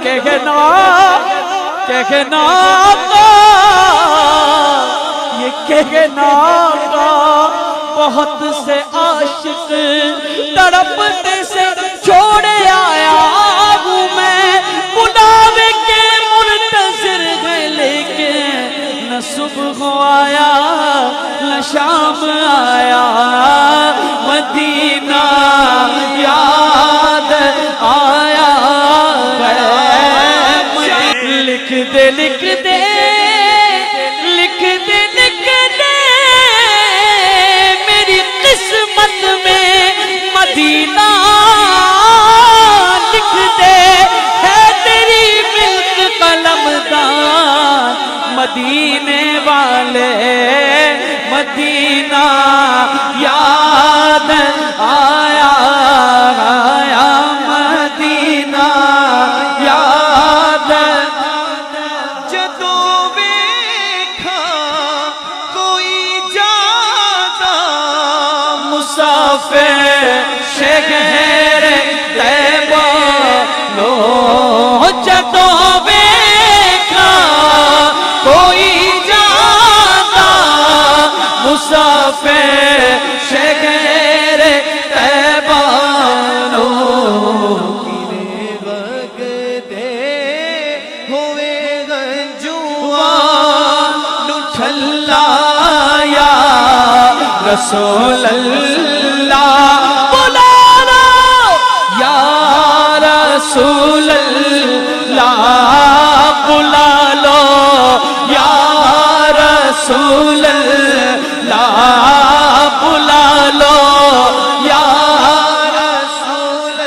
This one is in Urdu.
کہنا یہ کہنا بہت سے عاشق تڑپتے سے چھوڑے آیا ہوں میں، بلاوے کے منتظر ہے لیکن نہ صبح آیا نہ شام آیا، مدینہ یاد آیا لکھ دے لکھ دے لکھ دے لکھ دے میری قسمت میں مدینہ لکھ دے، ہے تیری ملک قلم دان مدینے والے، مدینہ یاد آیا آیا مدینہ یاد جدوں ویکھا کوئی جاتا مسافر شہر طیبہ لو، جدوں ویکھا کوئی جاتا مسافر شہر طیبہ لو، کرے وگدے ہوئے گنجواں نو ٹھلایا رسول اللہ بلا لو یا رسول اللہ، بلا لو یا رسول اللہ۔